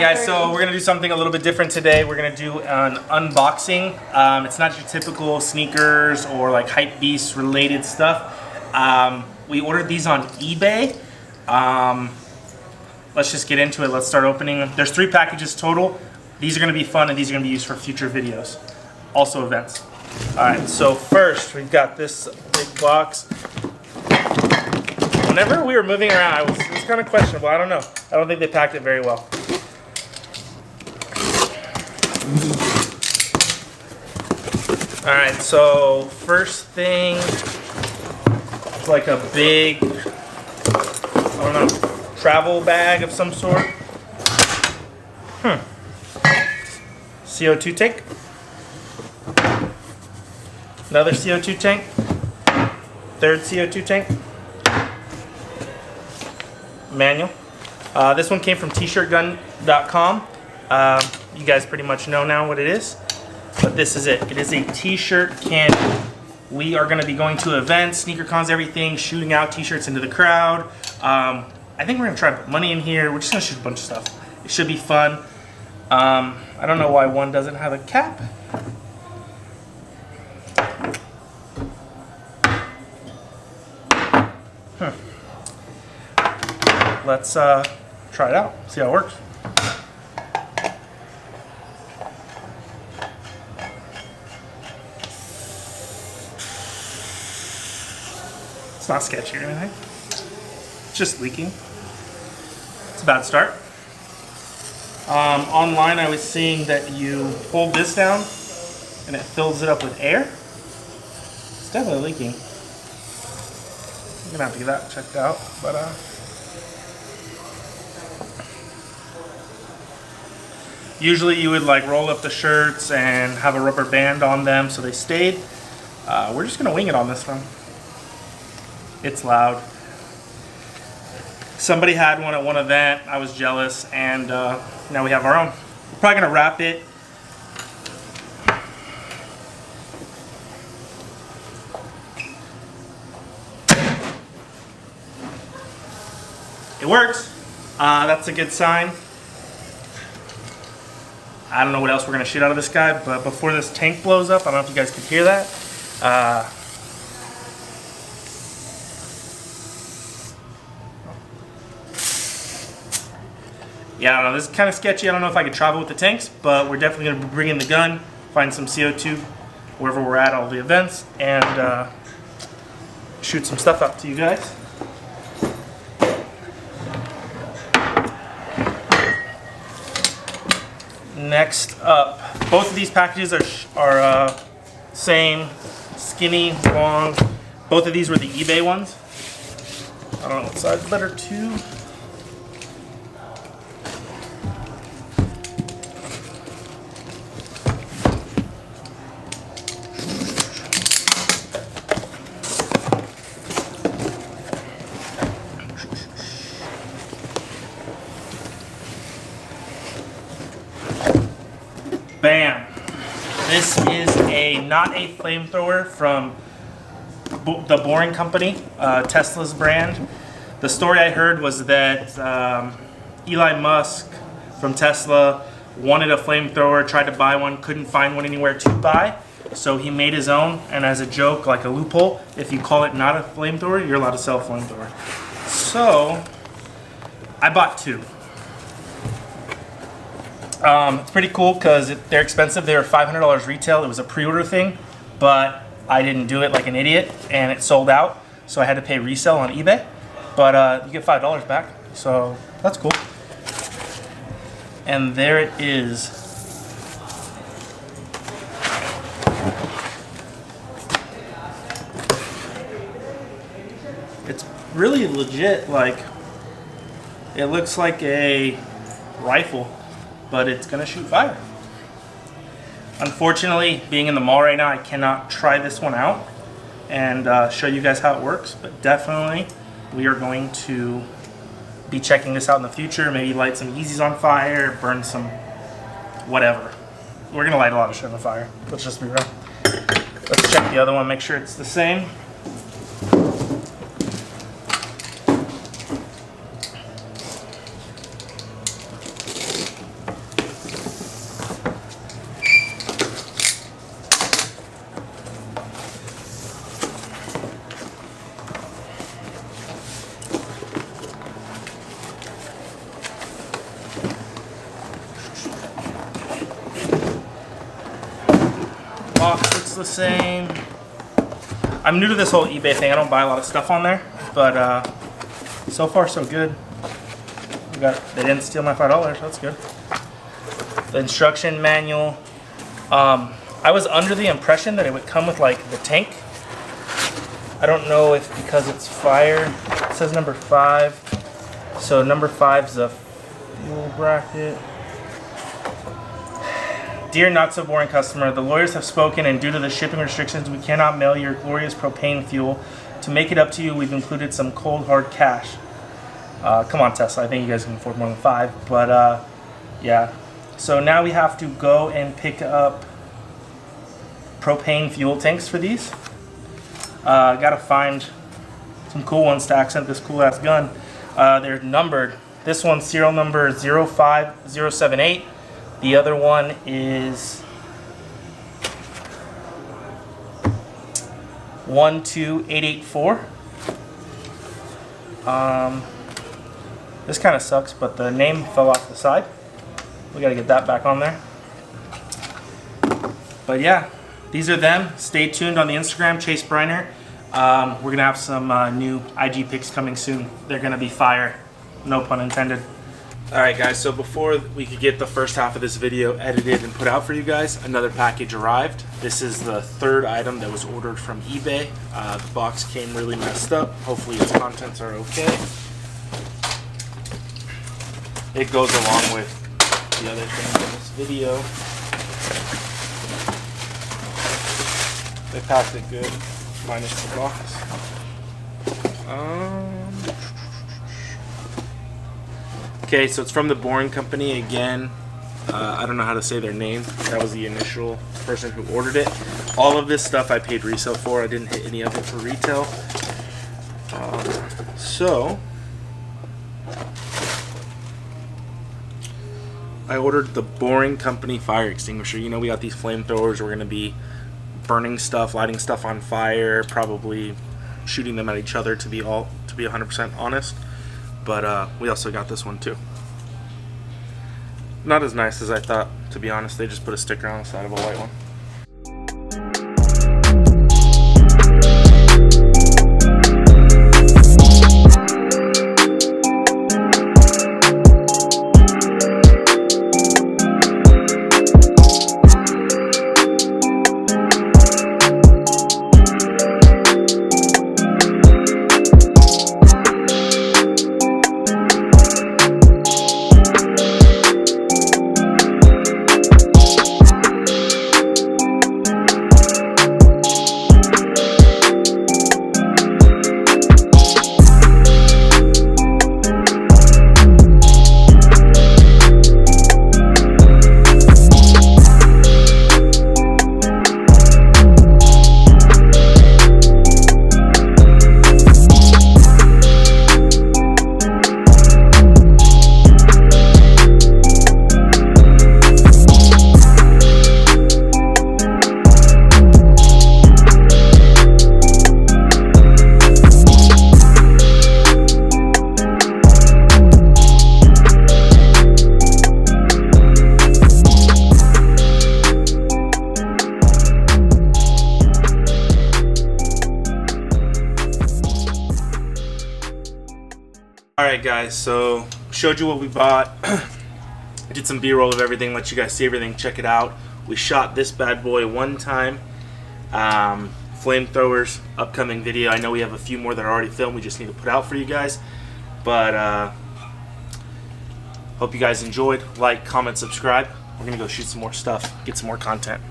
guys, so we're gonna do something a little bit different today. We're gonna do an unboxing. It's not your typical sneakers or like hype beast related stuff. We ordered these on eBay. Let's just get into it. Let's start opening them. There's 3 packages total. These are gonna be fun and these are gonna be used for future videos. Also events. All right, so first we've got this big box. Whenever we were moving around, it was kind of questionable. I don't know. I don't think they packed it very well. All right, so first thing, it's like a big, I don't know, travel bag of some sort. CO2 tank. Another CO2 tank. Third CO2 tank. Manual. This one came from Tshirt.com. You guys pretty much know now what it is, but this is it. It is a T-shirt candy. We are going to be going to events, sneaker cons, everything, shooting out T-shirts into the crowd. I think we're going to try to put money in here. We're just going to shoot a bunch of stuff. It should be fun. I don't know why one doesn't have a cap. Let's try it out, see how it works. It's not sketchy or anything. It's just leaking. It's a bad start. Online I was seeing that you hold this down and it fills it up with air. It's definitely leaking. I'm gonna have to get that checked out, but usually you would like roll up the shirts and have a rubber band on them so they stayed. We're just gonna wing it on this one. It's loud. Somebody had one at one event, I was jealous, and now we have our own. We're probably gonna wrap it. It works. That's a good sign. I don't know what else we're gonna shoot out of this guy, but before this tank blows up, I don't know if you guys could hear that. Yeah, I don't know, this is kind of sketchy. I don't know if I could travel with the tanks, but we're definitely gonna bring in the gun, find some CO2 wherever we're at, all the events, and shoot some stuff out to you guys. Next up, both of these packages are same, skinny, long. Both of these were the eBay ones. I don't know what size, letter 2. Bam! This is not a flamethrower from the Boring Company, Tesla's brand. The story I heard was that Elon Musk from Tesla wanted a flamethrower, tried to buy one, couldn't find one anywhere to buy, so he made his own, and as a joke, like a loophole, if you call it not a flamethrower, you're allowed to sell a flamethrower. So, I bought 2. It's pretty cool because they're expensive. They were $500 retail. It was a pre-order thing, but I didn't do it like an idiot, and it sold out, so I had to pay resale on eBay. But you get $5 back, so that's cool. And there it is. It's really legit. Like, it looks like a rifle, but it's gonna shoot fire. Unfortunately, being in the mall right now, I cannot try this one out and show you guys how it works, but definitely we are going to be checking this out in the future. Maybe light some Yeezys on fire, burn some whatever. We're gonna light a lot of shit on fire. Let's just be real. Let's check the other one, make sure it's the same. looks the same. I'm new to this whole eBay thing. I don't buy a lot of stuff on there, but so far so good. They didn't steal my $5. That's good. The instruction manual. I was under the impression that it would come with like the tank. I don't know if because it's fire. It says number 5. So number 5's a fuel bracket. Dear not so boring customer, the lawyers have spoken, and due to the shipping restrictions, we cannot mail your glorious propane fuel. To make it up to you, we've included some cold hard cash. Come on, Tesla. I think you guys can afford more than 5. But yeah. So now we have to go and pick up propane fuel tanks for these. Gotta find some cool ones to accent this cool ass gun. They're numbered. This one's serial number 05078. The other one is 12884. This kind of sucks, but the name fell off the side. We gotta get that back on there. But yeah, these are them. Stay tuned on the Instagram, Chase Briner. We're gonna have some new IG pics coming soon. They're gonna be fire, no pun intended. Alright guys, so before we could get the first half of this video edited and put out for you guys, another package arrived. This is the 3rd item that was ordered from eBay. The box came really messed up. Hopefully its contents are okay. It goes along with the other things in this video. They packed it good, minus the box. Okay, so it's from the Boring Company again. I don't know how to say their name. That was the initial person who ordered it. All of this stuff I paid resale for. I didn't hit any of it for retail. So I ordered the Boring Company fire extinguisher. You know, we got these flamethrowers. We're going to be burning stuff, lighting stuff on fire, probably shooting them at each other, to be 100% honest. But we also got this one too. Not as nice as I thought, to be honest. They just put a sticker on the side of a white one. Alright guys, so showed you what we bought, did some B-roll of everything, let you guys see everything, check it out. We shot this bad boy one time, flamethrowers, upcoming video. I know we have a few more that are already filmed, we just need to put out for you guys. But hope you guys enjoyed. Like, comment, subscribe. We're gonna go shoot some more stuff, get some more content.